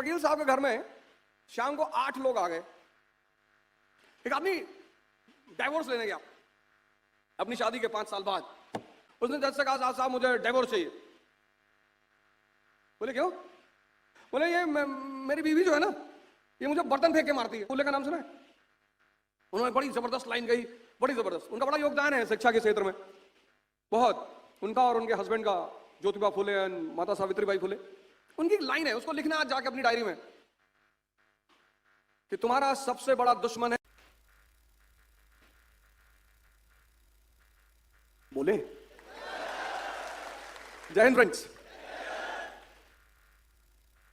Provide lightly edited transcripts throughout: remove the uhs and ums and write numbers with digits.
वकील साहब के घर में शाम को 8 लोग आ गए। एक आदमी डाइवोर्स लेने गया अपनी शादी के 5 साल बाद। उसने जज से कहा, साहब मुझे डाइवोर्स चाहिए। बोले क्यों? बोले ये मेरी बीवी जो है ना, ये मुझे बर्तन फेंक के मारती है। बोले का नाम सुना है? उन्होंने बड़ी जबरदस्त लाइन कही, बड़ी जबरदस्त। उनका बड़ा योगदान है शिक्षा के क्षेत्र में, बहुत। उनका और उनके हस्बैंड का, ज्योतिबा फुले एंड माता सावित्रीबाई फुले। उनकी लाइन है, उसको लिखना आज जाके अपनी डायरी में कि तुम्हारा सबसे बड़ा दुश्मन है। बोले जय हिंद फ्रेंड्स।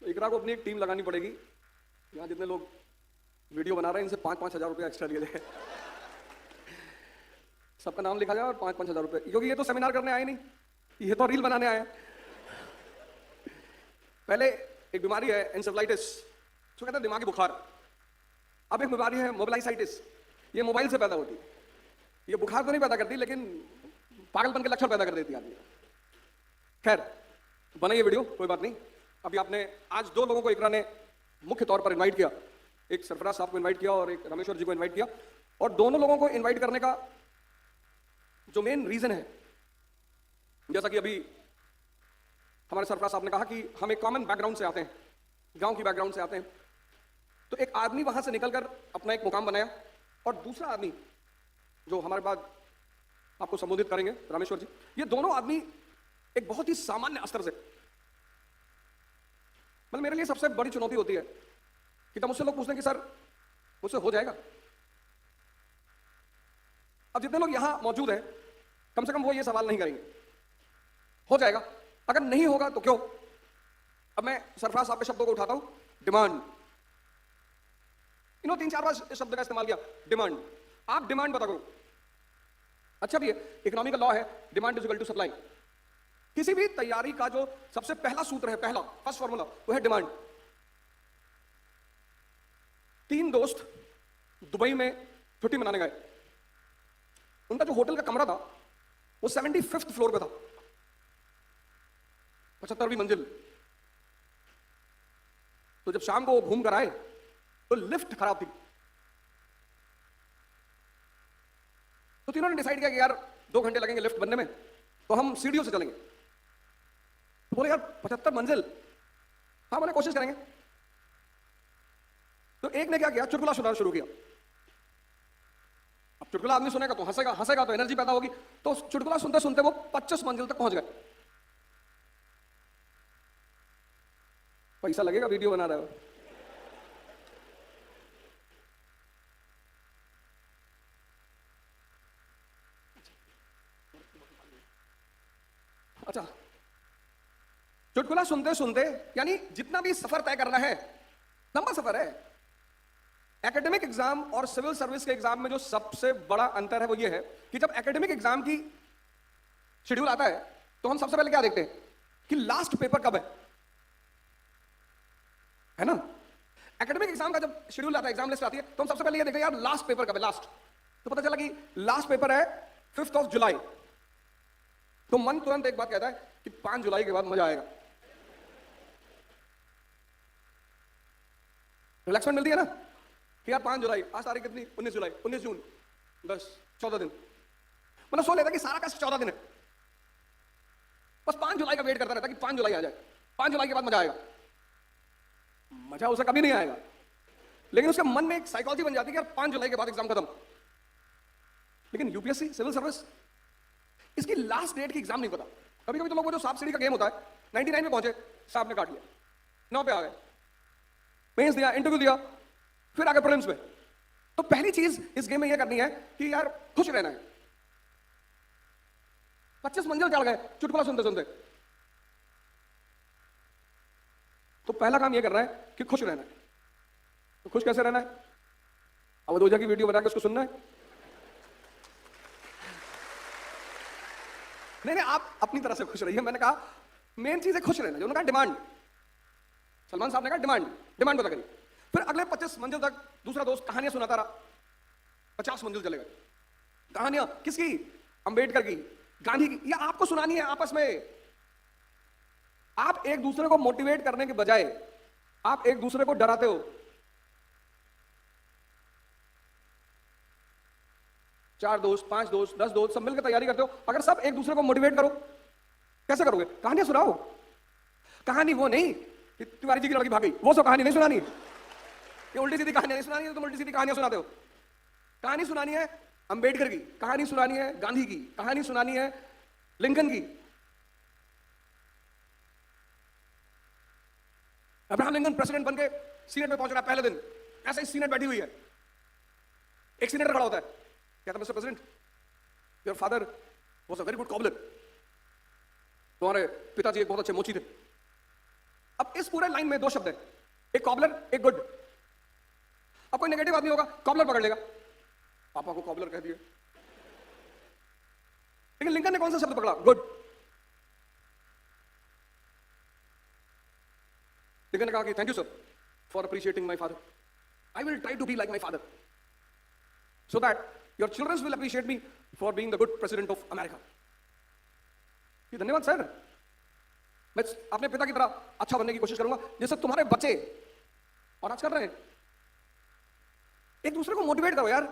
इकरा को अपनी एक टीम लगानी पड़ेगी। यहां जितने लोग वीडियो बना रहे हैं इनसे 5-5 हजार रुपया एक्स्ट्रा लिए जाए। सबका नाम लिखा जाए और 5-5 हजार रुपये, क्योंकि ये तो सेमिनार करने आए नहीं, ये तो रील बनाने आए। पहले एक बीमारी है एंसेफेलाइटिस, जो कहते हैं दिमागी बुखार। अब एक बीमारी है मोबिलाइसाइटिस, ये मोबाइल से पैदा होती है। ये बुखार तो नहीं पैदा करती, लेकिन पागलपन के लक्षण पैदा कर देती है आदमी। खैर, बना ये वीडियो, कोई बात नहीं। अभी आपने आज 2 लोगों को इकरा ने मुख्य तौर पर इनवाइट किया, एक सरफराज साहब को इनवाइट किया और एक रामेश्वर जी को इनवाइट किया। और दोनों लोगों को इनवाइट करने का जो मेन रीजन है, जैसा कि अभी हमारे सरफराज साहब ने कहा कि हम एक कॉमन बैकग्राउंड से आते हैं, गांव की बैकग्राउंड से आते हैं। तो एक आदमी वहां से निकलकर अपना एक मुकाम बनाया, और दूसरा आदमी जो हमारे बाद आपको संबोधित करेंगे, रामेश्वर जी, ये दोनों आदमी एक बहुत ही सामान्य स्तर से, मतलब मेरे लिए सबसे बड़ी चुनौती होती है कि तब मुझसे लोग पूछते हैं कि सर मुझसे हो जाएगा। अब जितने लोग यहां मौजूद हैं, कम से कम वो ये सवाल नहीं करेंगे हो जाएगा। अगर नहीं होगा तो क्यों? अब मैं सरफराज साहब के शब्दों को उठाता हूं, डिमांड। इन्होंने 3-4 बार इस शब्द का इस्तेमाल किया, डिमांड। आप डिमांड बता करो। अच्छा भी है, इकोनॉमिक लॉ है, demand is equal to supply. किसी भी तैयारी का जो सबसे पहला सूत्र है, पहला फर्स्ट फॉर्मूला, वो है डिमांड। 3 दोस्त दुबई में छुट्टी मनाने गए। उनका जो होटल का कमरा था वो 75th फ्लोर पे था, 75वीं मंजिल। तो जब शाम को वो घूम कर आए तो लिफ्ट खराब थी। तो तीनों ने डिसाइड किया कि यार 2 घंटे लगेंगे लिफ्ट बनने में, तो हम सीढ़ियों से चलेंगे। तो बोले यार 75 मंजिल, हाँ बोले कोशिश करेंगे। तो एक ने क्या किया, चुटकुला सुनाना शुरू किया। अब चुटकुला आदमी सुनेगा तो हंसेगा, हंसेगा तो एनर्जी पैदा होगी। तो चुटकुला सुनते सुनते वो 25 मंजिल तक पहुंच गए। पैसा लगेगा, वीडियो बना रहे हो। अच्छा, चुटकुला सुनते सुनते, यानी जितना भी सफर तय करना है, लंबा सफर है। एकेडमिक एग्जाम और सिविल सर्विस के एग्जाम में जो सबसे बड़ा अंतर है वो ये है कि जब एकेडमिक एग्जाम की शेड्यूल आता है तो हम सबसे पहले क्या देखते हैं कि लास्ट पेपर कब है ना। एकेडमिक एग्जाम का जब शेड्यूल आता है, एग्जाम लिस्ट आती है, तो हम सबसे पहले ये देखते हैं यार लास्ट पेपर कब है, लास्ट। तो पता चला कि लास्ट पेपर है 5 जुलाई। तो मन तुरंत एक बात कहता है कि 5 जुलाई के बाद मजा आएगा, रिलैक्समेंट मिलती है ना कि यार 5 जुलाई, आज तारीख कितनी, 19 जुलाई, 19 जून, 10 14 दिन, मतलब सो लेता कि सारा का 14 दिन है। बस 5 जुलाई का वेट करता रहता कि 5 जुलाई आ जाए, 5 जुलाई के बाद मजा आएगा। मजा उसे कभी नहीं आएगा, लेकिन उसके मन में एक साइकोलॉजी बन जाती है कि यार 5 जुलाई के बाद एग्जाम खत्म। लेकिन यूपीएससी सिविल सर्विस, इसकी लास्ट डेट की एग्जाम नहीं पता। कभी कभी तो लोग वो जो सांप सीढ़ी का गेम होता है, 99 में पहुंचे, सांप ने काट लिया, 9 पे आ गए, मेंस दिया, इंटरव्यू दिया, फिर आगे प्रीलिम्स में। तो पहली चीज इस गेम में यह करनी है कि यार खुश रहना है। 25 मंजिल चढ़ गए चुटकुला सुनते सुनते, तो पहला काम यह करना है कि खुश रहना है। तो खुश कैसे रहना है? अवधूजा की वीडियो बना के उसको सुनना है। नहीं, आप अपनी तरह से खुश रहिए। मैंने कहा मेन चीज है खुश रहना। जो उन्होंने कहा डिमांड, सलमान साहब ने कहा डिमांड, डिमांड पता करिए। फिर अगले 25 मंजिल तक दूसरा दोस्त कहानियां सुनाता रहा, 50 मंजिल चले गए। कहानियां किसकी? अंबेडकर की, गांधी की, या आपको सुनानी है आपस में। आप एक दूसरे को मोटिवेट करने के बजाय आप एक दूसरे को डराते हो। 4 दोस्त, 5 दोस्त, 10 दोस्त सब मिलकर तैयारी करते हो। अगर सब एक दूसरे को मोटिवेट करो, कैसे करोगे? कहानियां सुनाओ। कहानी वो नहीं कि तिवारी जी की लड़की भाग गई, वो सब कहानी नहीं सुनानी। ये उल्टी सीधी कहानियां नहीं सुनानी है, तुम उल्टी सीधी कहानियां सुनाते हो। कहानी सुनानी है अंबेडकर की, कहानी सुनानी है गांधी की, कहानी सुनानी है लिंकन की। अब्राहम लिंकन प्रेसिडेंट बनके सीनेट में पहुंच रहा है पहले दिन, ऐसे ही सीनेट बैठी हुई है। एक सीनेटर खड़ा होता है, कहता है mister president, your father was a very good cobbler. तुम्हारे पिताजी एक बहुत अच्छे मोची थे। अब इस पूरे लाइन में 2 शब्द है, एक कॉबलर, एक गुड। अब कोई नेगेटिव आदमी होगा, कॉबलर पकड़ लेगा, पापा को कॉबलर कह दिया। लेकिन लिंकन ने कौन सा शब्द पकड़ा? गुड। लिंकन ने कहा कि thank you sir for appreciating my father, I will try to be like my father so that your children will appreciate me for being the good president of America. धन्यवाद sir, मैं अपने पिता की तरह अच्छा बनने की कोशिश करूंगा, जैसे तुम्हारे बच्चे और आज कर रहे हैं। एक दूसरे को मोटिवेट करो यार।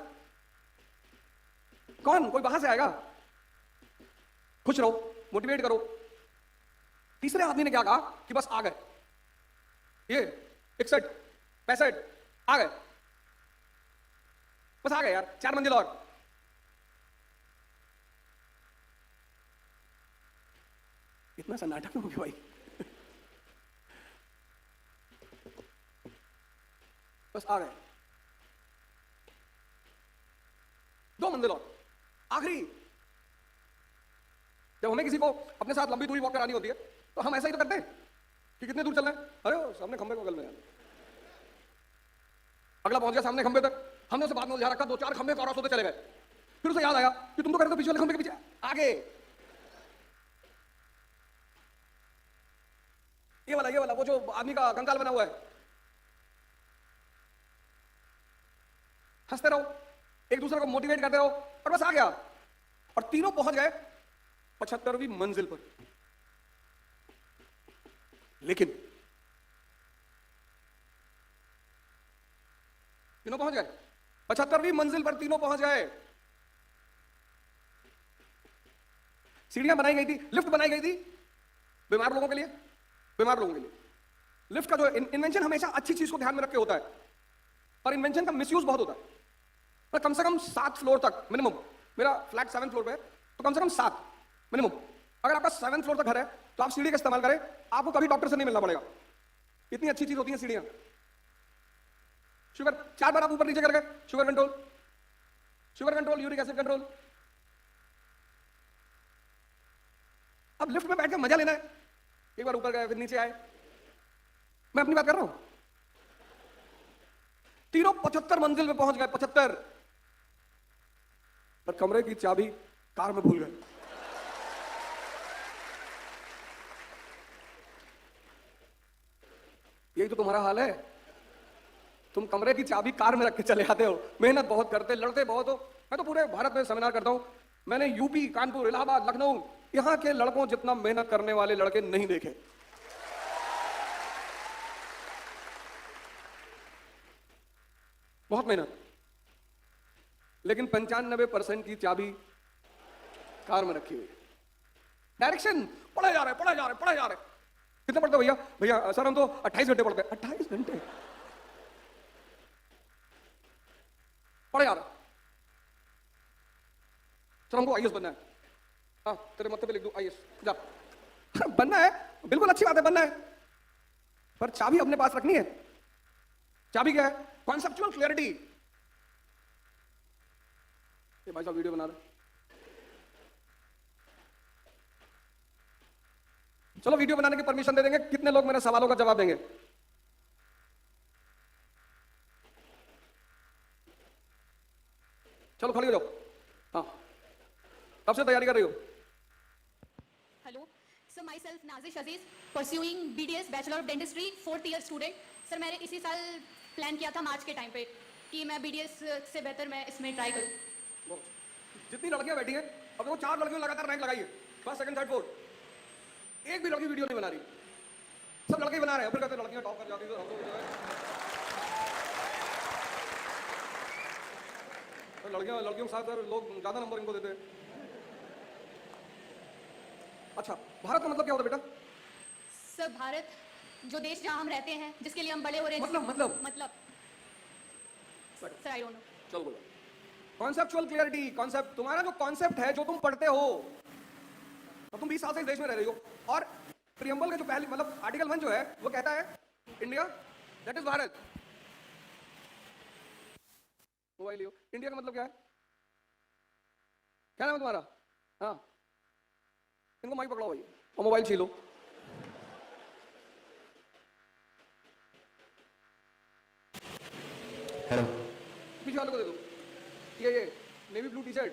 कौन, कोई बाहर से आएगा? खुश रहो, मोटिवेट करो। तीसरे आदमी ने क्या कहा कि बस आ गए, ये 61 65 आ गए, बस आ गए यार, 4 मंजिल और। इतना सा नाटक क्यों हो गया भाई? बस आ गए, 2 मंजिल और, आखिरी। जब हमें किसी को अपने साथ लंबी दूरी वॉक करानी होती है तो हम ऐसा ही तो करते हैं कि कितने दूर चलना है, अरे वो सामने खंबे को बगल में, अगला पहुंच गया सामने खंबे तक, हमने उसे बाद में उलझा रखा, 2-4 खंबे क्रॉस होते चले गए। फिर उसे याद आया कि तुम तो कहते हो पीछे वाले खंबे के पीछे आगे। ये वाला वो जो आदमी का कंकाल बना हुआ है। हंसते रहो, एक दूसरे को मोटिवेट करते रहो, और बस आ गया। और तीनों पहुंच गए 75वीं मंजिल पर। लेकिन तीनों पहुंच गए 75वीं मंजिल पर, तीनों पहुंच गए। सीढ़ियां बनाई गई थी, लिफ्ट बनाई गई थी बीमार लोगों के लिए, बीमार लोगों के लिए। लिफ्ट का जो इन्वेंशन हमेशा अच्छी चीज को ध्यान में रख के होता है, पर इन्वेंशन का मिसयूज बहुत होता है। पर कम से कम 7 फ्लोर तक मिनिमम, मेरा फ्लैट 7th फ्लोर पे है, तो कम से कम 7 मिनिमम। अगर आपका 7th फ्लोर तक घर है तो आप सीढ़ी का इस्तेमाल करें, आपको कभी डॉक्टर से नहीं मिलना पड़ेगा। इतनी अच्छी चीज होती है सीढ़ियां। शुगर 4 बार आप ऊपर नीचे कर गए, sugar control, uric acid control. अब लिफ्ट में बैठ के मजा लेना है, एक बार ऊपर गए फिर नीचे आए। मैं अपनी बात कर रहा हूं। तीनों 75 मंजिल पे पहुंच गए, 75, पर कमरे की चाबी कार में भूल गए। यही तो तुम्हारा हाल है, तुम कमरे की चाबी कार में रख के चले आते हो, मेहनत बहुत करते, लड़ते बहुत हो। मैं तो पूरे भारत में सेमिनार करता हूं, मैंने यूपी, कानपुर, इलाहाबाद, लखनऊ, यहां के लड़कों जितना मेहनत करने वाले लड़के नहीं देखे। बहुत मेहनत, लेकिन 95% की चाबी कार में रखी हुई। डायरेक्शन पढ़े जा रहे। कितने पढ़ते हो भैया? भैया सर हम तो 28 घंटे पढ़ते हैं। 28 घंटे पढ़े जा रहे। सर हमको आईएएस बनना है। हाँ तेरे मत्थे पे लिख दूं आईएएस, जा। बनना है, बिल्कुल अच्छी बात है, बनना है, पर चाबी अपने पास रखनी है। चाबी क्या है? Conceptual clarity. ये भाई साहब वीडियो बना रहे, चलो वीडियो बनाने की परमिशन दे देंगे। कितने लोग मेरे सवालों का जवाब देंगे? चलो खड़ी हो जाओ। हाँ, कब से तैयारी कर रही हो? Hello sir, my self Nazish Aziz, pursuing BDS bachelor of dentistry, 4th year student. Sir मैंने इसी साल प्लान किया था मार्च के टाइम पे कि मैं BDS से बेहतर मैं इसमें ट्राई करूं। जितनी लड़कियां बैठी हैं, अब वो 4 लड़कियों लगातार रैंक लगाई है, 1st 2nd 3rd 4th, एक भी लड़की वीडियो नहीं बना रही। सब लड़के ही बना रहे हैं, फिर कहते हैं लड़कियां टॉप कर जाती हैं, तो हम लोग जो है तो लड़कियों के साथ सर लोग ज्यादा नंबर इनको देते हैं। अच्छा, भारत का मतलब क्या होता है बेटा? सर भारत जो देश जहाँ हम रहते हैं, जिसके लिए हम बड़े हो रहे हैं, मतलब सर आई डोंट नो। चलो बोलो। कॉन्सेप्चुअल क्लियरिटी, कॉन्सेप्ट, तुम्हारा जो कॉन्सेप्ट है जो तुम पढ़ते हो, तो तुम 20 साल से इस देश में रह रही हो, और प्रियम्बल का जो पहली मतलब आर्टिकल 1 जो है वो कहता है India that is Bharat. Mobile Leo. India का मतलब क्या है? क्या नाम है तुम्हारा? हाँ, इनको माइक पकड़ाओ भाई और मोबाइल छीलो। हेलो। पीछे वाले को दे दो। ये navy blue T shirt.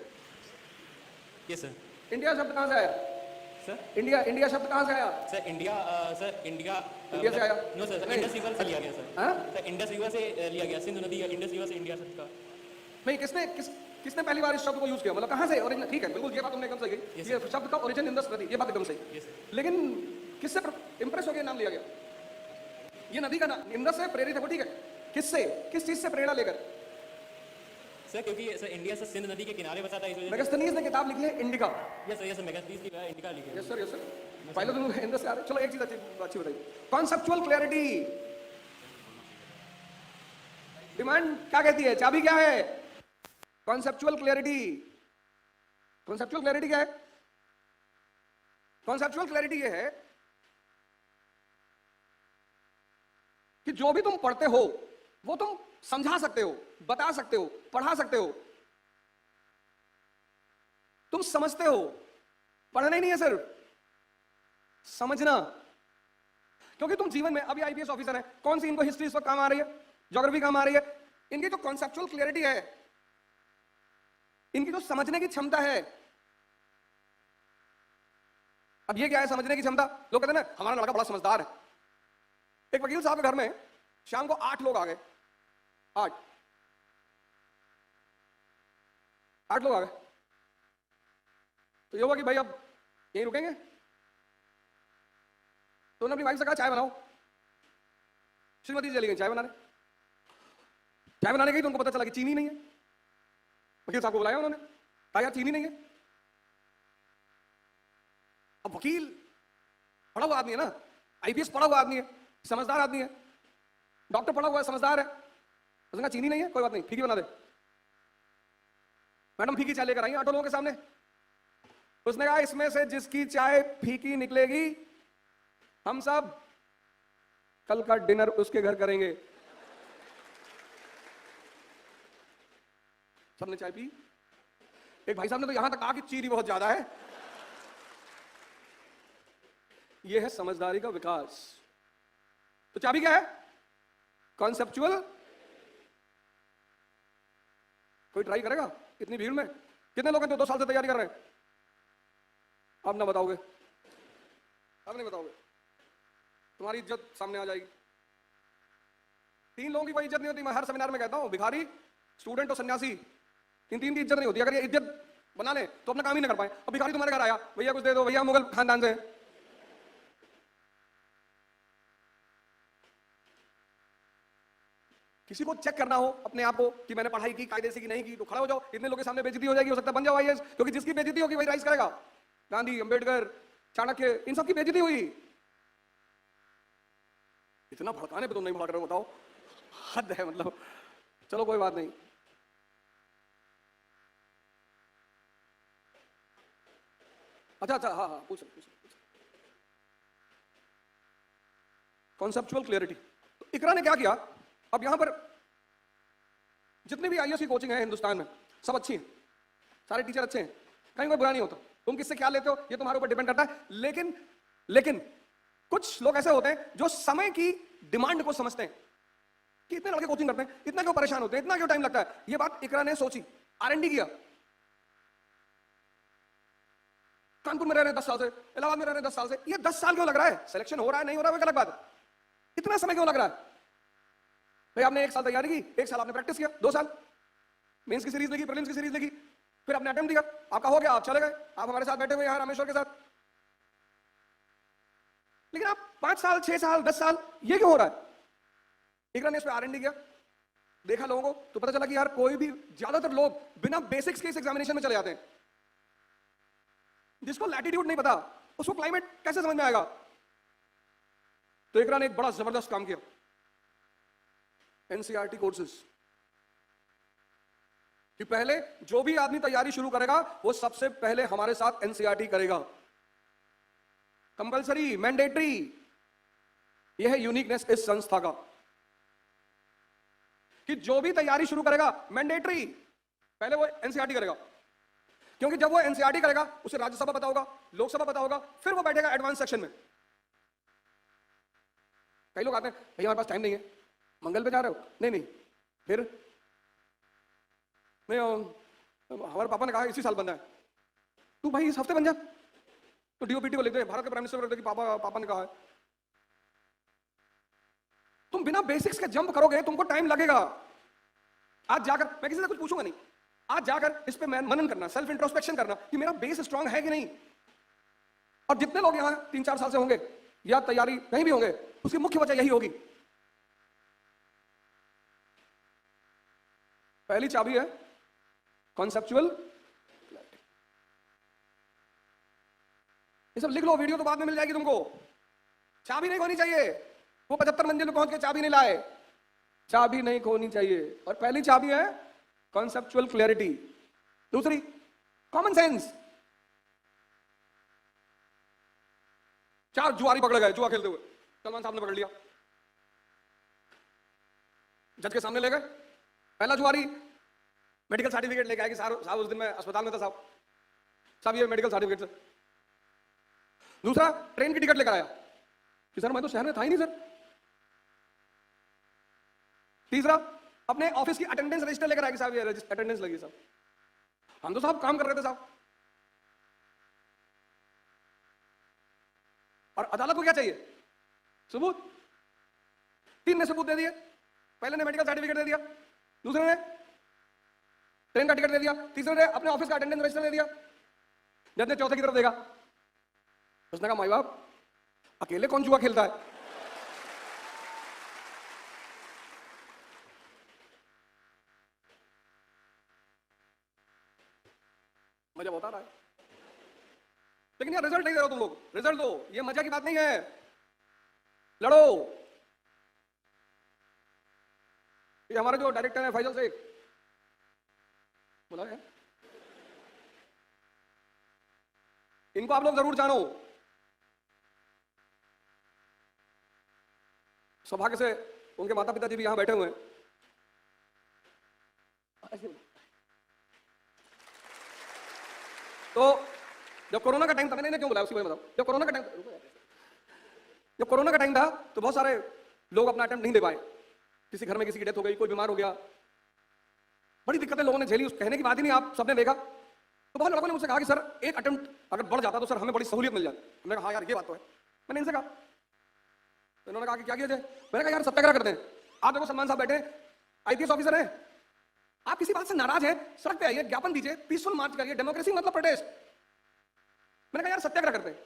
Yes sir. India शब्द कहाँ से आया? सर इंडिया शब्द कहाँ से आया? सर इंडिया इंडिया से आया? नो सर, नहीं। इंडस रिवर से लिया गया सर। हाँ? सर इंडस रिवर से लिया गया, सिंधु नदी इंडस रिवर से इंडिया शब्द का। नहीं, किसने पहली बार इस शब्द को यूज किया? मतलब कहाँ से ओरिजिन? ठीक है, बिल्कुल ये बात तुमने एकदम सही कही। Yes, ये शब्द का ओरिजिन इंडस नदी, ये बात एकदम सही। Yes, sir. लेकिन किससे इंप्रेस हो गया नाम लिया गया? ये नदी का नाम इंडस से प्रेरित है वो, ठीक है। किससे, किस चीज से प्रेरणा लेकर? सर क्योंकि सर इंडिया सर सिंधु नदी के किनारे बसा था, इस वजह से। मेगास्थनीज ने किताब लिखी है इंडिका। यस सर मेगास्थनीज की इंडिका लिखी है। Yes sir, yes sir. पहले तुम इंडस से आ रहे। चलो एक चीज अच्छी बताइए, कॉन्सेप्चुअल क्लैरिटी। डिमांड क्या कहती है? चाबी क्या है? Conceptual clarity. कॉन्सेप्चुअल क्लैरिटी क्या है? कॉन्सेप्चुअल क्लैरिटी ये है कि जो भी तुम पढ़ते हो वो तुम समझा सकते हो, बता सकते हो, पढ़ा सकते हो, तुम समझते हो। पढ़ना ही नहीं है सिर्फ, समझना। क्योंकि तुम जीवन में अभी आईपीएस ऑफिसर है, कौन सी इनको हिस्ट्री इस वक्त काम आ रही है, ज्योग्राफी काम आ रही है? इनकी जो कॉन्सेप्चुअल क्लियरिटी है, इनकी जो समझने की क्षमता है। अब ये क्या है समझने की क्षमता? लोग कहते हैं ना हमारा लड़का बड़ा समझदार है। एक वकील साहब के घर में शाम को 8 लोग आ गए। 8 लोग आ गए। तो ये हुआ कि भाई अब यहीं रुकेंगे। तो उन्होंने अपनी वाइफ से कहा चाय बनाओ। श्रीमती चली गई चाय बनाने। चाय बनाने गई तो उनको पता चला कि चीनी नहीं है। वकील साहब को बुलाया उन्होंने, कहा यार चीनी नहीं है। अब वकील पढ़ा हुआ आदमी है ना, आईपीएस पढ़ा हुआ आदमी है, समझदार आदमी है, डॉक्टर पढ़ा हुआ है, समझदार है। उसने कहा चीनी नहीं है, कोई बात नहीं, फीकी बना दे। मैडम फीकी चाय लेकर आई 8 लोगों के सामने। उसने कहा इसमें से जिसकी चाय फीकी निकलेगी हम सब कल का डिनर उसके घर करेंगे। सबने चाय पी। एक भाई साहब ने तो यहां तक कहा कि चीनी बहुत ज्यादा है। यह है समझदारी का विकास। तो चाबी क्या है? कॉन्सेप्चुअल। कोई ट्राई करेगा इतनी भीड़ में? कितने लोग हैं जो 2 साल से तैयारी कर रहे हैं? अब ना बताओगे, अब नहीं बताओगे, तुम्हारी इज्जत सामने आ जाएगी। 3 लोगों की कोई इज्जत नहीं होती। मैं हर सेमिनार में कहता हूं, भिखारी, स्टूडेंट और सन्यासी, इन 3 की इज्जत नहीं होती। अगर ये इज्जत बना ले तो अपना काम ही ना कर पाए। अब भिखारी तुम्हारे घर आया, भैया कुछ दे दो, भैया मुगल खानदान से। किसी को चेक करना हो अपने आप को कि मैंने पढ़ाई की कायदे से कि नहीं की, तो खड़ा हो जाओ। इतने लोगों के सामने बेइज्जती हो जाएगी, हो सकता है बन जाओ आईएएस, क्योंकि जिसकी बेइज्जती होगी वही राइज करेगा। गांधी, अंबेडकर, चाणक्य, इन सबकी बेइज्जती हुई। इतना भड़काने पे तुम नहीं भड़क रहे हो, बताओ, हद है मतलब। चलो कोई बात नहीं। अच्छा, हाँ, पूछ। Conceptual clarity. तो इकरा ने क्या किया? अब यहां पर जितने भी आईएएस की कोचिंग है हिंदुस्तान में, सब अच्छी हैं, सारे टीचर अच्छे हैं, कहीं कोई बुरा नहीं होता। तुम किससे क्या लेते हो ये तुम्हारे ऊपर डिपेंड करता है। लेकिन कुछ लोग ऐसे होते हैं जो समय की डिमांड को समझते हैं कि इतने लड़के कोचिंग करते हैं, इतना क्यों परेशान होते हैं, इतना क्यों टाइम लगता है। ये बात इकरा ने सोची, आरएनडी किया। कानपुर में रह रहे 10 साल से, इलाहाबाद में रह रहे 10 साल से, ये 10 साल क्यों लग रहा है? सिलेक्शन हो रहा है नहीं हो रहा है वो अलग बात है। इतना समय क्यों लग रहा है भाई? आपने 1 साल तैयारी की, 1 साल आपने प्रैक्टिस किया, 2 साल मेंस की सीरीज लगी, प्रीलिम्स की सीरीज लगी, फिर आपने अटेम्प्ट दिया, आपका हो गया, आप चले गए। आप हमारे साथ बैठे हुए यहाँ रामेश्वर के साथ। लेकिन आप 5 साल 6 साल 10 साल ये क्यों हो रहा है? एक ने इस पे R&D किया, देखा लोगों को, तो पता चला कि यार कोई भी, ज्यादातर लोग बिना बेसिक्स के इस एग्जामिनेशन में चले जाते हैं। जिसको लैटिट्यूड नहीं पता उसको क्लाइमेट कैसे समझ में आएगा? तो एक ने एक बड़ा जबरदस्त काम किया, एनसीईआरटी कोर्सेज। कि पहले जो भी आदमी तैयारी शुरू करेगा वो सबसे पहले हमारे साथ एनसीईआरटी करेगा, कंपलसरी, मैंडेटरी। यह है यूनिकनेस इस संस्था का, कि जो भी तैयारी शुरू करेगा मैंडेटरी पहले वो एनसीईआरटी करेगा। क्योंकि जब वो एनसीईआरटी करेगा उसे राज्यसभा पता होगा, लोकसभा पता होगा, फिर वो बैठेगा एडवांस सेक्शन में। कई लोग आते हैं, भैया हमारे पास टाइम नहीं है, मंगल पे जा रहे हो? नहीं नहीं, फिर नहीं, हमारे पापा ने कहा इसी साल बनना है। तू भाई इस हफ्ते बन जा। तो डीओपीटी को लिखते हैं, भारत के प्राइम मिनिस्टर को लिखते हैं कि पापा ने कहा है। तुम बिना बेसिक्स के जंप करोगे, तुमको टाइम लगेगा। आज जाकर, मैं किसी से कुछ पूछूंगा नहीं, आज जाकर इस पे मनन करना, सेल्फ इंट्रोस्पेक्शन करना कि मेरा बेस स्ट्रांग है कि नहीं। और जितने लोग यहां 3-4 साल से होंगे या तैयारी नहीं भी होंगे, उसकी मुख्य वजह यही होगी। पहली चाबी है कॉन्सेप्चुअल। ये सब लिख लो, वीडियो तो बाद में मिल जाएगी तुमको। चाबी नहीं खोनी चाहिए। वो 75 मंजिल में पहुंच के चाबी नहीं लाए, चाबी नहीं खोनी चाहिए। और पहली चाबी है कॉन्सेप्चुअल क्लैरिटी। दूसरी कॉमन सेंस। 4 जुआरी पकड़े गए जुआ खेलते हुए, सलमान साहब ने पकड़ लिया, जज के सामने ले गए। पहला जुआरी मेडिकल सर्टिफिकेट लेके आया कि साहब उस दिन मैं अस्पताल में था, साहब ये मेडिकल सर्टिफिकेट सर। दूसरा ट्रेन की टिकट लेकर आया कि सर मैं तो शहर में था ही नहीं सर। तीसरा अपने ऑफिस की अटेंडेंस रजिस्टर लेकर आया कि साहब ये अटेंडेंस लगी साहब, हम तो साहब काम कर रहे थे साहब। और अदालत को क्या चाहिए? सबूत। 3 ने सबूत दे दिए। पहले ने मेडिकल सर्टिफिकेट दे दिया, दूसरे ने ट्रेन का टिकट दे दिया, तीसरे ने अपने ऑफिस का अटेंडेंस रजिस्टर दे दिया। जज ने चौथे की तरफ देखा, उसने कहा माई बाप अकेले कौन जुआ खेलता है? मजा बहुत आ रहा है, लेकिन यार रिजल्ट नहीं दे रहे हो तुम लोग। रिजल्ट दो, ये मजा की बात नहीं है। लड़ो। ये हमारे जो डायरेक्टर है फैजल शेख, बोला है, इनको आप लोग जरूर जानो। सौभाग्य से उनके माता पिता जी भी यहां बैठे हुए हैं। तो जब कोरोना का टाइम था, मैंने क्यों बुलाया उसकी वजह बताओ। जब कोरोना का टाइम था तो बहुत सारे लोग अपना अटेम्प्ट नहीं दे पाए। किसी घर में किसी की डेथ हो गई, कोई बीमार हो गया, बड़ी दिक्कतें लोगों ने झेली। उस कहने की बात ही नहीं, आप सबने देखा। तो बहुत लोगों ने मुझसे कहा कि सर एक अटेम्प्ट अगर बढ़ जाता तो सर हमें बड़ी सहूलियत मिल जाती। मैंने कहा हाँ यार ये बात तो है। मैंने इनसे कहा, तो इन्होंने कहा कि क्या किया जाए। मैंने कहा यार सत्याग्रह करते हैं। आप देखो सलमान साहब बैठे, आईपीएस ऑफिसर हैं, आप किसी बात से नाराज हैं, सड़क पे आइए, ज्ञापन दीजिए, पीसफुल मार्च करिए। डेमोक्रेसी मतलब प्रोटेस्ट। मैंने कहा यार सत्याग्रह करते हैं।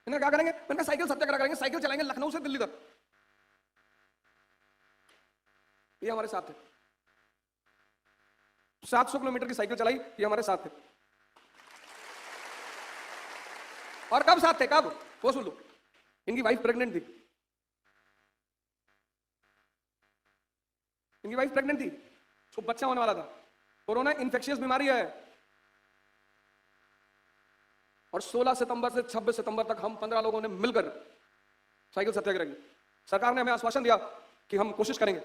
इन्होंने क्या करेंगे? मैंने कहा साइकिल सत्याग्रह करेंगे, साइकिल चलाएंगे लखनऊ से दिल्ली तक। ये हमारे साथ थे, 700 किलोमीटर की साइकिल चलाई, ये हमारे साथ थे। और कब साथ थे? कब? वो सुन लो, इनकी वाइफ प्रेग्नेंट थी। इनकी वाइफ प्रेग्नेंट थी, तो बच्चा होने वाला था। कोरोना इन्फेक्शियस बीमारी है। और 16 सितंबर से 26 सितंबर तक हम 15 लोगों ने मिलकर साइकिल सत्याग्रह की। सरकार ने हमें आश्वासन दिया कि हम कोशिश करेंगे।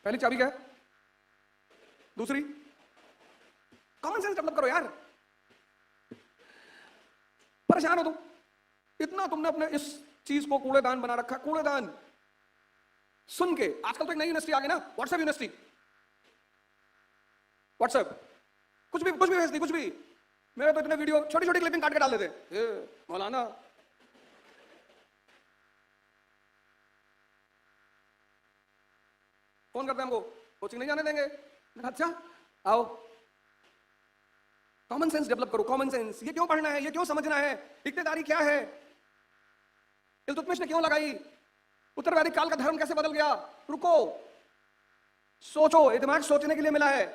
पहली चाबी क्या है? दूसरी कॉमन सेंस डेवलप करो यार। परेशान हो तुम इतना, तुमने अपने इस चीज को कूड़ेदान बना रखा। कूड़ेदान सुन के आजकल तो एक नई यूनिवर्सिटी आ गई ना, व्हाट्सएप यूनिवर्सिटी। व्हाट्सएप कुछ भी भेजती, कुछ भी। मेरे तो इतने वीडियो छोटी छोटी क्लिपिंग काट के डाल देते। मौलाना फोन करते हैं हमको, कोचिंग नहीं जाने देंगे। अच्छा आओ, कॉमन सेंस डेवलप करो, कॉमन सेंस। ये क्यों पढ़ना है, ये क्यों समझना है, इक्तेदारी क्या है, इल्तुतमिश ने क्यों लगाई, उत्तर वैदिक काल का धर्म कैसे बदल गया। रुको, सोचो, ये दिमाग सोचने के लिए मिला है।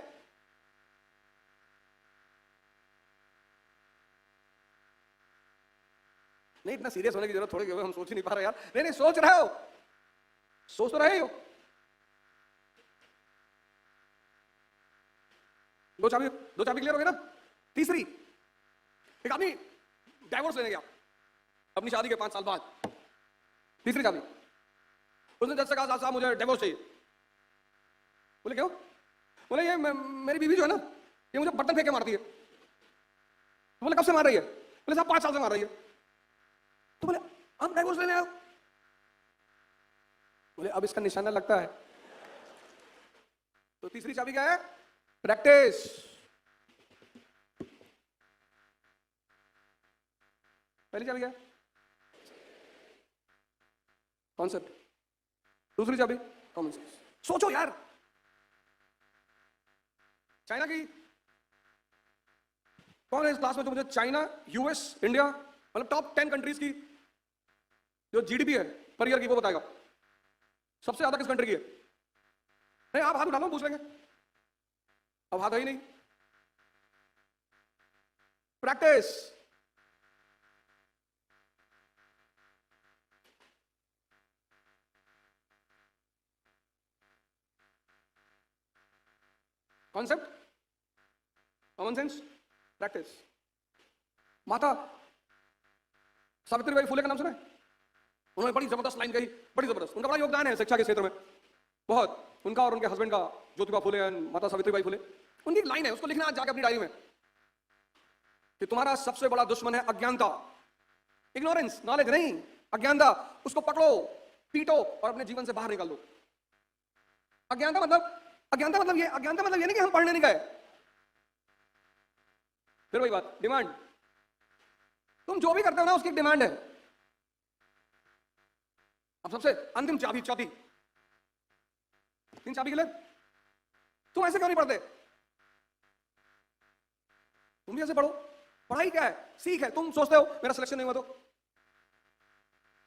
नहीं, इतना सीरियस होने की जरूरत थोड़ी है, हम सोच ही नहीं पा रहे यार। नहीं नहीं, सोच रहे हो, सोच तो रहे हो। दो चाबी क्लियर हो गई ना। तीसरी, एक आदमी डाइवोर्स लेने गया अपनी शादी के 5 साल बाद। तीसरी चाबी, उसने जज से कहा साहब मुझे डिवोर्स चाहिए। बोले क्यों? बोले ये मेरी बीवी जो है ना, ये मुझे बर्तन फेंक के मारती है। तो बोले कब से मार रही है? बोले साहब 5 साल से मार रही है। तो बोले आप डाइवोर्स लेने आए हो? बोले अब इसका निशाना लगता है। तो तीसरी चाबी क्या है? प्रैक्टिस। पहली चाबी क्या है? कॉन्सेप्ट। दूसरी चाबी कॉमन सेंस। सोचो यार, चाइना की कौन है इस क्लास में जो मुझे चाइना, यूएस, इंडिया, मतलब टॉप 10 कंट्रीज की जो जीडीपी है पर ईयर की, वो बताएगा सबसे ज्यादा किस कंट्री की है? नहीं, आप हाथ उठा लो, पूछ लेंगे। अब हाथ है ही नहीं। Practice. Concept, common sense, practice. माता सावित्रीबाई फुले का नाम सुना है? उन्होंने बड़ी जबरदस्त लाइन कही, बड़ी जबरदस्त। उनका बड़ा योगदान है शिक्षा के क्षेत्र में, बहुत। उनका और उनके हस्बैंड का, ज्योतिबा फुले एंड माता सावित्रीबाई फुले। उनकी एक लाइन है, उसको लिखना आज जाके अपनी डायरी में, कि तुम्हारा सबसे बड़ा दुश्मन है अज्ञानता। इग्नोरेंस, नॉलेज नहीं, अज्ञानता। उसको पकड़ो, पीटो और अपने जीवन से बाहर निकाल दो। अज्ञानता मतलब ये नहीं कि हम पढ़ने नहीं गए। फिर वही बात, डिमांड। तुम जो भी करते हो ना, उसकी एक डिमांड है। अब सबसे अंतिम चाबी, चौथी। 3 चाबी के लिए तुम ऐसे क्यों नहीं पढ़ते? तुम भी ऐसे पढ़ो। पढ़ाई क्या है? सीख है। तुम सोचते हो मेरा सिलेक्शन नहीं हुआ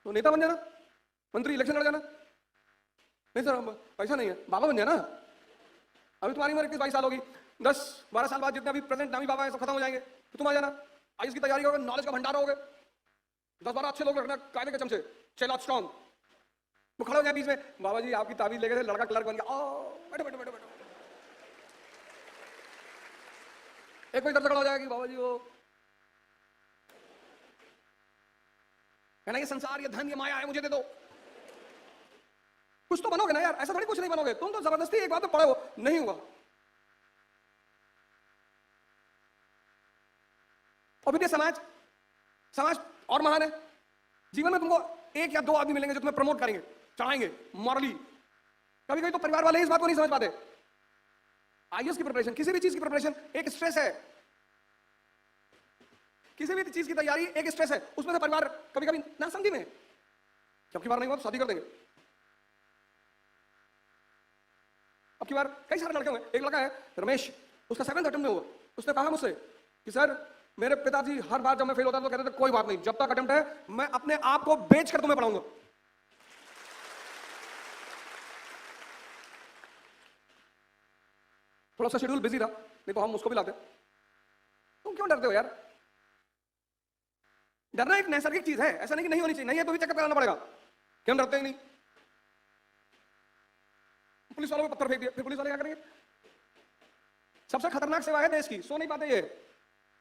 तो नेता बन जाना, मंत्री, इलेक्शन लड़ जाना। नहीं सर, पैसा नहीं है, बाबा बन जाना। अभी तुम्हारी उम्र 21-22 साल होगी, 10-12 साल बाद जितने अभी प्रेजेंट नामी बाबा है सब खत्म हो जाएंगे, तो तुम आ जाना। आईएएस की तैयारी करोगे, नॉलेज का भंडार होगे, 10-12 अच्छे लोग रखना, कायदे के चमचे, 6 लाख स्ट्रॉन्ग। वो खड़े हो जाए बीच में, बाबा जी आपकी ताबीज लेके थे, लड़का क्लर्क बन गया। बैठो बैठो बैठो बैठो। एक कोई तरफ से खड़ा हो जाएगा कि बाबा जी वो कहना, ये संसार, ये धन, ये माया है, मुझे दे दो। कुछ तो बनोगे ना यार, ऐसा थोड़ी कुछ नहीं बनोगे। तुम तो जबरदस्ती एक बात तो पढ़ो, नहीं हुआ। और फिर समाज और महान है। जीवन में तुमको 1 या 2 आदमी मिलेंगे जो तुम्हें प्रमोट करेंगे, चढ़ाएंगे मॉरली। कभी कभी तो परिवार वाले इस बात को नहीं समझ पाते। आईएएस की प्रिपरेशन, किसी भी चीज की प्रिपरेशन एक स्ट्रेस है। किसी भी चीज की तैयारी एक स्ट्रेस है। उसमें से परिवार कभी कभी ना समझी में, जबकि बार नहीं हुआ तो शादी कर देंगे। अब की बार कई सारे लड़के हुए। एक लड़का है रमेश, उसका 7th अटेम्प्ट में हुआ। उसने कहा मुझसे कि सर मेरे पिताजी हर बार जब मैं फेल होता तो कहते थे कोई बात नहीं, जब तक अटेम्प्ट है मैं अपने आप को बेचकर तुम्हें पढ़ाऊंगा। थोड़ा सा शेड्यूल बिजी था, नहीं तो हम उसको भी लाते। तुम क्यों डरते हो यार? डरना एक नैसर्गिक चीज है, ऐसा नहीं कि नहीं होनी चाहिए। नहीं है तो भी चेकअप कराना पड़ेगा। क्यों डरते ही नहीं? पुलिस वालों को पत्थर फेंक दिया, फिर पुलिस वाले क्या करेंगे? सबसे खतरनाक सेवा है देश की, सो नहीं पाते ये।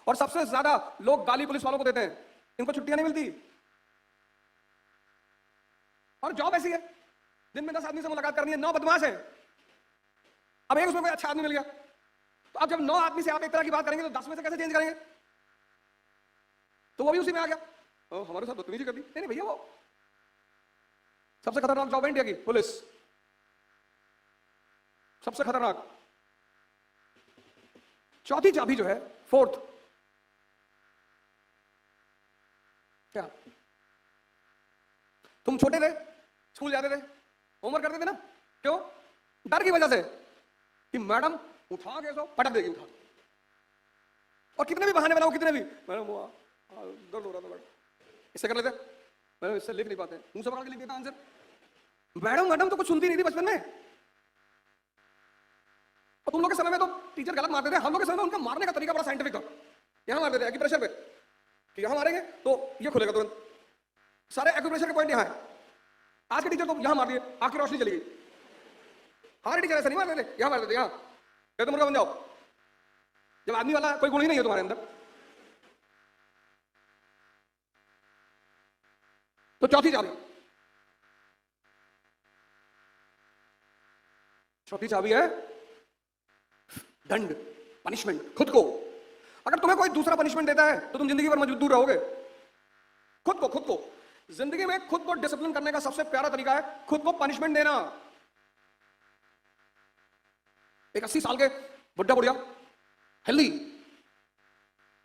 और सबसे ज्यादा लोग गाली पुलिस वालों को देते हैं, इनको छुट्टियां नहीं मिलती। और जॉब ऐसी है, दिन में 10 आदमी से मुलाकात करनी है, 9 बदमाश है। अब एक उसमें कोई अच्छा आदमी मिल गया, तो अब जब 9 आदमी से आप एक तरह की बात करेंगे तो 10 में से कैसे चेंज करेंगे? तो वो भी उसी में आ गया, हमारे साथ बदतमीजी कर दी। नहीं भैया, वो सबसे खतरनाक जॉब है इंडिया की, पुलिस। सबसे खतरनाक। चौथी चाबी जो है, 4th, क्या? तुम छोटे थे, स्कूल जाते थे, होमवर्क करते थे ना? क्यों? डर की वजह से कि मैडम उठा के सो पटक देगी। उठा और कितने भी बहाने बनाओ, कितने भी, मैडम वो दर्द हो रहा था मैडम, इससे कर लेते, मैडम इससे लिख नहीं पाते, मुंह से पकड़ के लिख देता आंसर। मैडम मैडम तो कुछ सुनती नहीं थी बचपन में। और तुम लोग के समय में तो टीचर गलत मारते थे, हम लोग के समय में उनका मारने का तरीका बड़ा साइंटिफिक था। यहां मार देते एक्यूप्रेशर पे, कि यहां मारेंगे तो ये खुलेगा तुरंत, सारे एक्यूप्रेशर के पॉइंट यहां है। आज के टीचर तो यहां मार दिए, आंख की रोशनी चली गई। हमारे टीचर ऐसा नहीं मारते थे, यहां मार देते, यहां कहते मुर्गा बन जाओ, जब आदमी वाला कोई गुण ही नहीं है तुम्हारे अंदर। तो चौथी चाबी है दंड, पनिशमेंट, खुद को। अगर तुम्हें कोई दूसरा पनिशमेंट देता है तो तुम जिंदगी भर मजबूर रहोगे। खुद को जिंदगी में खुद को डिसिप्लिन करने का सबसे प्यारा तरीका है खुद को पनिशमेंट देना। एक 80 साल के बुढ़ा बुढ़िया हेल्दी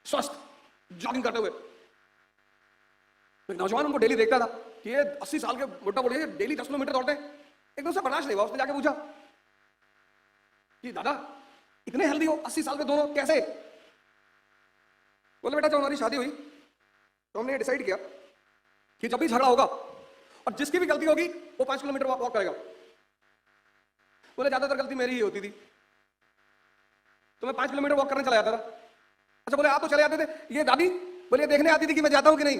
स्वस्थ जॉगिंग करते हुए, एक नौजवान उनको डेली देखता था कि ये 80 साल के बुढ़ा बुढ़िया डेली 10 किलोमीटर दौड़ते हैं। एकदम से बर्दाश्त नहीं हुआ, उसने जाके पूछा कि दादा इतने हेल्दी हो 80 साल के दोनों कैसे? बोले बेटा जब हमारी शादी हुई तो हमने डिसाइड किया कि जब भी झगड़ा होगा और जिसकी भी गलती होगी वो 5 किलोमीटर वॉक करेगा। बोले ज्यादातर गलती मेरी ही होती थी, तो मैं 5 किलोमीटर वॉक करने चला जाता था। अच्छा बोले आप तो चले जाते थे, ये दादी बोले देखने आती थी कि मैं जाता हूं कि नहीं।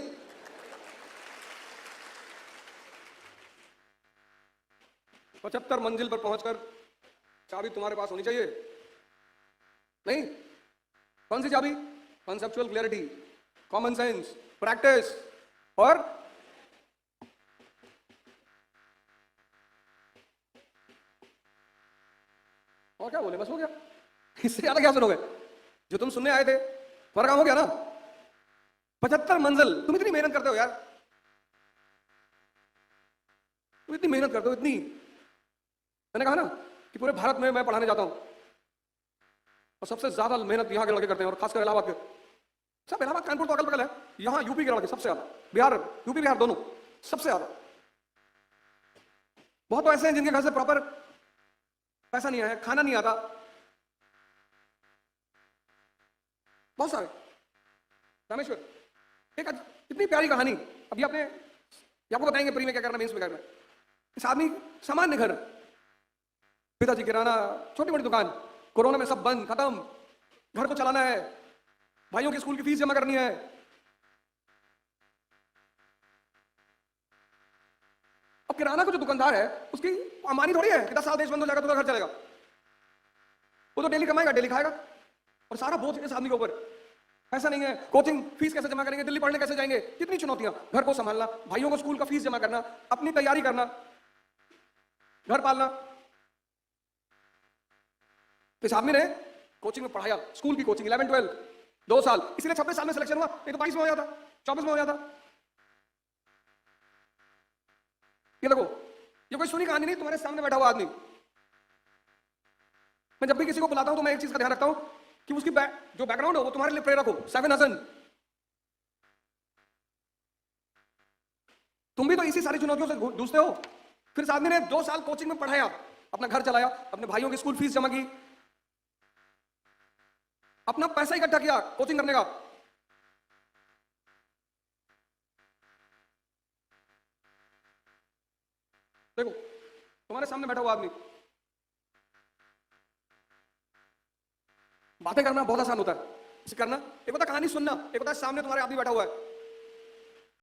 75 मंजिल पर पहुंचकर चाबी तुम्हारे पास होनी चाहिए। नहीं, कौन सी चाबी? Conceptual clarity, common sense, practice और क्या बोले, बस हो गया। इससे ज्यादा क्या सुनोगे? जो तुम सुनने आए थे तुम्हारा काम हो गया ना। 75 मंजिल, तुम इतनी मेहनत करते हो यार, तुम इतनी मेहनत करते हो, इतनी। मैंने कहा ना कि पूरे भारत में मैं पढ़ाने जाता हूं और सबसे ज्यादा मेहनत यहां के लड़के करते हैं, और खासकर इलाहाबाद के। सब इलाहाबाद कानपुर तो अगल बगल है, यहां यूपी के लड़के सबसे ज्यादा, बिहार, यूपी बिहार दोनों सबसे ज्यादा। बहुत तो ऐसे हैं जिनके घर से प्रॉपर पैसा नहीं आया, खाना नहीं आता, बहुत सारे। रामेश्वर, एक इतनी प्यारी कहानी, अभी आपको बताएंगे प्री में क्या करना, मेंस में करना। इस आदमी सामान्य घर, पिताजी किराना, छोटी मोटी दुकान, कोरोना में सब बंद खत्म, घर को चलाना है, भाइयों की स्कूल की फीस जमा करनी है। अब किराना का जो दुकानदार है उसकी अमानी थोड़ी है कि 10 साल देश बंद हो जाएगा तो घर चलेगा। वो तो डेली कमाएगा, डेली खाएगा, और सारा बोझ इस आदमी के ऊपर। ऐसा नहीं है, कोचिंग फीस कैसे जमा करेंगे, दिल्ली पढ़ने कैसे जाएंगे, कितनी चुनौतियां, घर को संभालना, भाइयों को स्कूल का फीस जमा करना, अपनी तैयारी करना, घर पालना। इस आदमी ने कोचिंग में पढ़ाया, स्कूल की कोचिंग 11, 12, 2 साल, इसीलिए 26 साल में सिलेक्शन हुआ, नहीं तो 22 में हो जाता, 24 में हो जाता। ये देखो, ये कोई सुनी कहानी नहीं, तुम्हारे सामने बैठा हुआ आदमी। मैं जब भी किसी को बुलाता हूं तो मैं एक चीज का ध्यान रखता हूं कि उसकी जो बैकग्राउंड हो वो तुम्हारे लिए प्रेरक हो। 7 हसन, तुम भी तो इसी सारी चुनौतियों से जूझते हो। फिर इस आदमी ने 2 साल कोचिंग में पढ़ाया, अपना घर चलाया, अपने भाइयों की स्कूल फीस जमा की, अपना पैसा इकट्ठा किया कोचिंग करने का। देखो तुम्हारे सामने बैठा हुआ आदमी, बातें करना बहुत आसान होता है, इसे करना एक होता है, कहानी सुनना एक होता है, सामने तुम्हारे आदमी बैठा हुआ है,